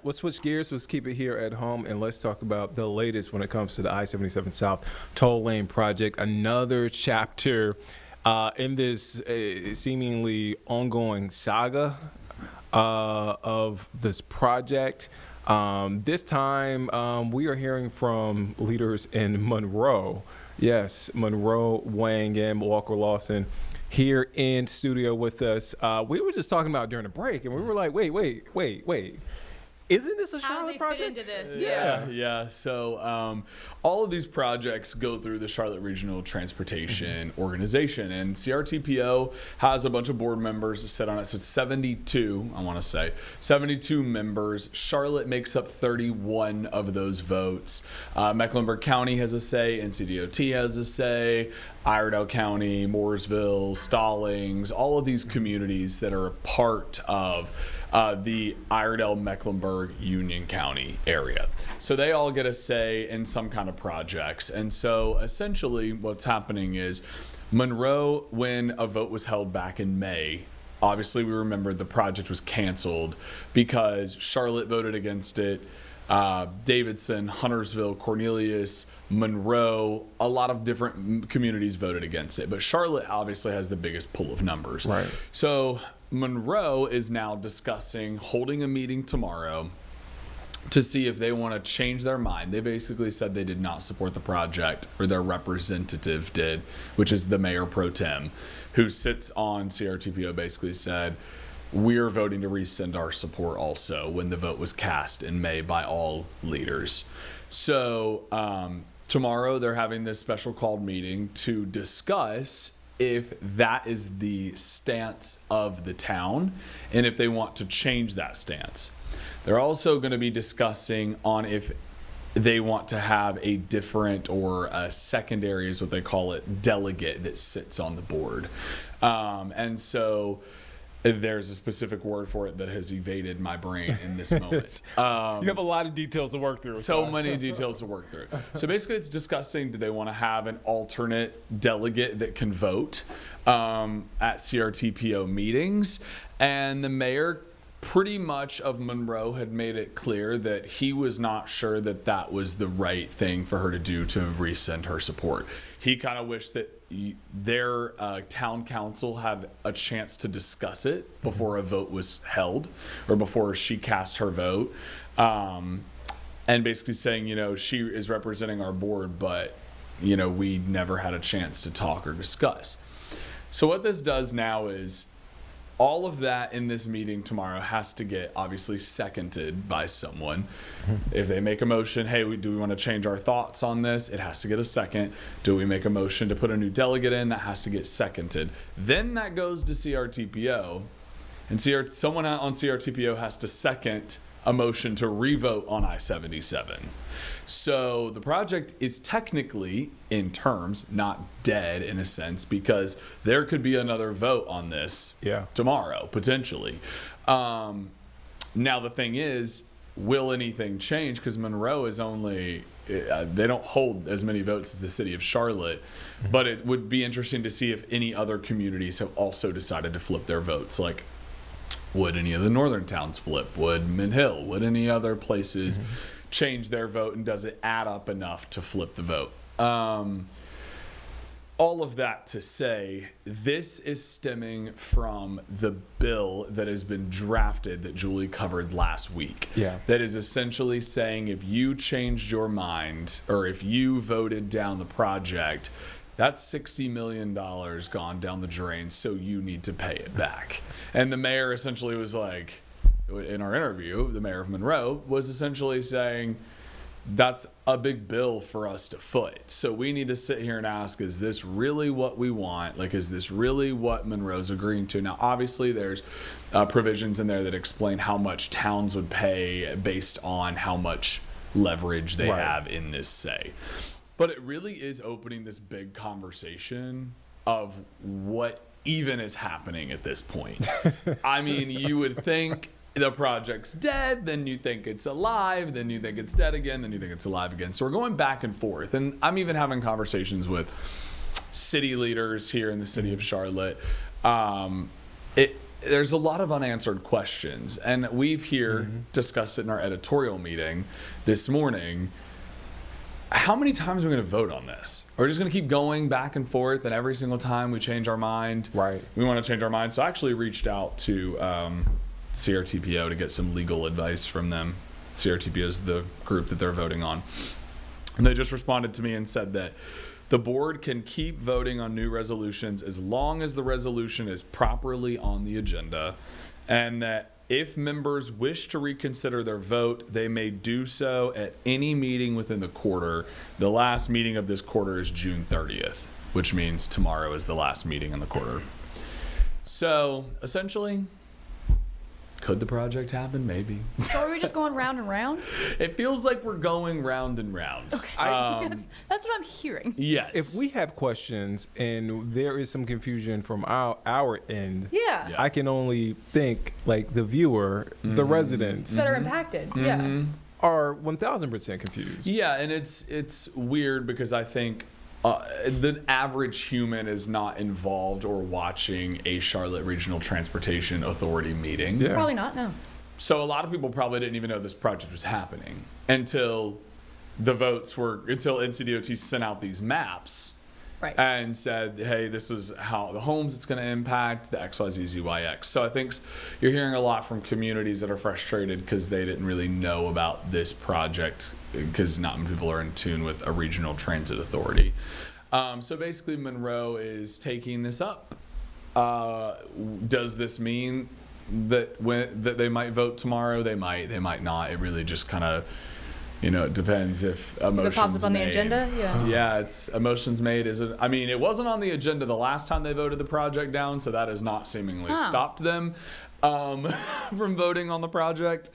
Let's switch gears. Let's keep it here at home, and let's talk about the latest when it comes to the I-77 South toll lane project. Another chapter in this seemingly ongoing saga of this project. This time, we are hearing from leaders in Monroe. Yes, Monroe weighing in, Walker Lawson here in studio with us. We were just talking about during the break, and we were like, wait. Isn't this a Charlotte project? How do they fit into this? Yeah. So all of these projects go through the Charlotte Regional Transportation Organization, and CRTPO has a bunch of board members that sit on it. So it's 72, I want to say, 72 members. Charlotte makes up 31 of those votes. Mecklenburg County has a say, NCDOT has a say, Iredell County, Mooresville, Stallings, all of these communities that are a part of the Iredell-Mecklenburg Union County area. So they all get a say in some kind of projects. And so essentially what's happening is Monroe, when a vote was held back in May, obviously we remember the project was canceled because Charlotte voted against it. Davidson, Huntersville, Cornelius, Monroe, a lot of different communities voted against it. But Charlotte obviously has the biggest pool of numbers. Right. So Monroe is now discussing holding a meeting tomorrow to see if they want to change their mind. They basically said they did not support the project, or their representative did, which is the mayor pro tem, who sits on CRTPO, basically said, we're voting to rescind our support also, when the vote was cast in May by all leaders. So tomorrow they're having this special called meeting to discuss if that is the stance of the town and if they want to change that stance. They're also going to be discussing on if they want to have a different or a secondary, is what they call it, delegate that sits on the board. And so there's a specific word for it that has evaded my brain in this moment. You have a lot of details to work through. So many details to work through. So basically it's discussing, do they want to have an alternate delegate that can vote at CRTPO meetings? And the mayor pretty much of Monroe had made it clear that he was not sure that that was the right thing for her to do to rescind her support. He kind of wished that their town council had a chance to discuss it before a vote was held, or before she cast her vote, and basically saying, she is representing our board, but we never had a chance to talk or discuss. So what this does now is all of that in this meeting tomorrow has to get obviously seconded by someone. If they make a motion, hey, do we want to change our thoughts on this? It has to get a second. Do we make a motion to put a new delegate in? That has to get seconded. Then that goes to CRTPO, and someone on CRTPO has to second a motion to revote on I-77. So the project is technically, in terms, not dead in a sense, because there could be another vote on this tomorrow, potentially. Now the thing is, will anything change? Because Monroe is only, they don't hold as many votes as the city of Charlotte, but it would be interesting to see if any other communities have also decided to flip their votes. Like, would any of the northern towns flip? Would Mint Hill? Would any other places change their vote, and does it add up enough to flip the vote? All of that to say, this is stemming from the bill that has been drafted that Julie covered last week. That is essentially saying if you changed your mind, or if you voted down the project, that's $60 million gone down the drain, so you need to pay it back. And the mayor essentially was like, in our interview, the mayor of Monroe was essentially saying, that's a big bill for us to foot. So we need to sit here and ask, is this really what we want? Like, is this really what Monroe's agreeing to? Now, obviously, there's provisions in there that explain how much towns would pay based on how much leverage they have in this say. But it really is opening this big conversation of what even is happening at this point. I mean, you would think the project's dead, then you think it's alive, then you think it's dead again, then you think it's alive again. So we're going back and forth. And I'm even having conversations with city leaders here in the city of Charlotte. there's a lot of unanswered questions, and we've here discussed it in our editorial meeting this morning. How many times are we going to vote on this? Are we just going to keep going back and forth, and every single time we change our mind, Right. we want to change our mind? So I actually reached out to CRTPO to get some legal advice from them. CRTPO is the group that they're voting on. And they just responded to me and said that the board can keep voting on new resolutions as long as the resolution is properly on the agenda, and that if members wish to reconsider their vote, they may do so at any meeting within the quarter. The last meeting of this quarter is June 30th, which means tomorrow is the last meeting in the quarter. So essentially, could the project happen? Maybe. So are we just going round and round? It feels like we're going round and round. Okay. That's what I'm hearing. Yes. If we have questions and there is some confusion from our end, Yeah. Yeah. I can only think like the viewer, the residents That are impacted. Yeah. are 1,000% confused. Yeah, and it's weird because I think the average human is not involved or watching a Charlotte Regional Transportation Authority meeting. Yeah. Probably not, no. So a lot of people probably didn't even know this project was happening until until NCDOT sent out these maps Right. and said, hey, this is how the homes it's going to impact, the XYZZYX. So I think you're hearing a lot from communities that are frustrated because they didn't really know about this project, because not many people are in tune with a regional transit authority. So basically Monroe is taking this up. Does this mean that that they might vote tomorrow? They might not. It really just kind of, it depends if emotions If it pops up on the agenda, yeah. Yeah, it's emotions made. It wasn't on the agenda the last time they voted the project down, so that has not seemingly stopped them from voting on the project.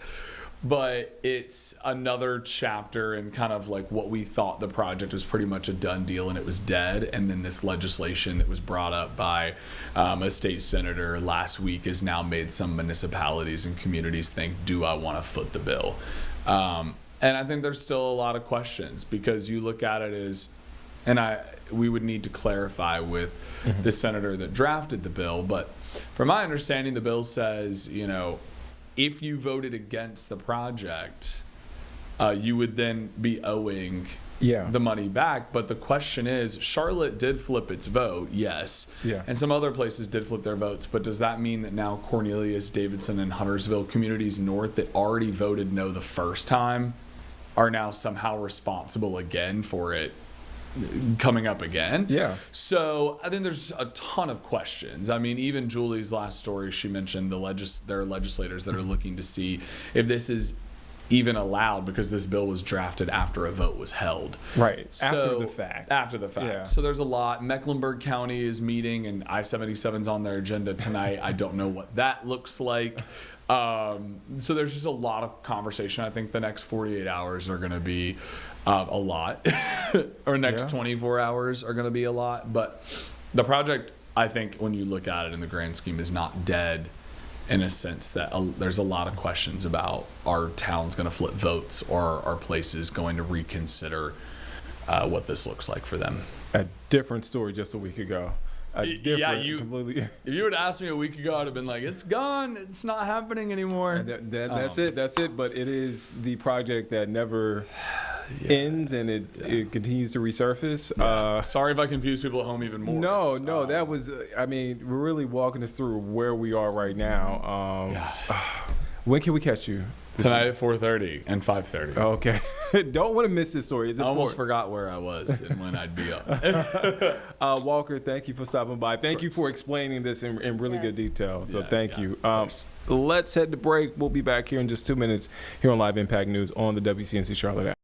But it's another chapter in kind of like what we thought the project was pretty much a done deal and it was dead. And then this legislation that was brought up by a state senator last week has now made some municipalities and communities think, do I want to foot the bill? And I think there's still a lot of questions because you look at it as, we would need to clarify with the senator that drafted the bill. But from my understanding, the bill says, if you voted against the project, you would then be owing the money back. But the question is, Charlotte did flip its vote, yes. Yeah. And some other places did flip their votes. But does that mean that now Cornelius, Davidson, and Huntersville communities north that already voted no the first time are now somehow responsible again for it coming up again? Yeah. So I think there's a ton of questions. Even Julie's last story, she mentioned there are legislators that are looking to see if this is even allowed because this bill was drafted after a vote was held. Right. So, After the fact. Yeah. So there's a lot. Mecklenburg County is meeting and I-77's on their agenda tonight. I don't know what that looks like. So there's just a lot of conversation. I think the next 48 hours are going to be a lot, or next 24 hours are going to be a lot. But the project, I think, when you look at it in the grand scheme, is not dead in a sense that there's a lot of questions about are towns going to flip votes or are places going to reconsider what this looks like for them. A different story just a week ago. Completely. If you would have asked me a week ago, I'd have been like, it's gone. It's not happening anymore. That's it. That's it. But it is the project that never ends and it continues to resurface. Yeah. Sorry if I confuse people at home even more. No, that was, we're really walking us through where we are right now. When can we catch you? Tonight at 4:30 and 5:30. Okay. Don't want to miss this story. I almost forgot where I was and when I'd be up. Walker, thank you for stopping by. Thank you for explaining this in really good detail. So thank you. Let's head to break. We'll be back here in just 2 minutes here on Live Impact News on the WCNC Charlotte app.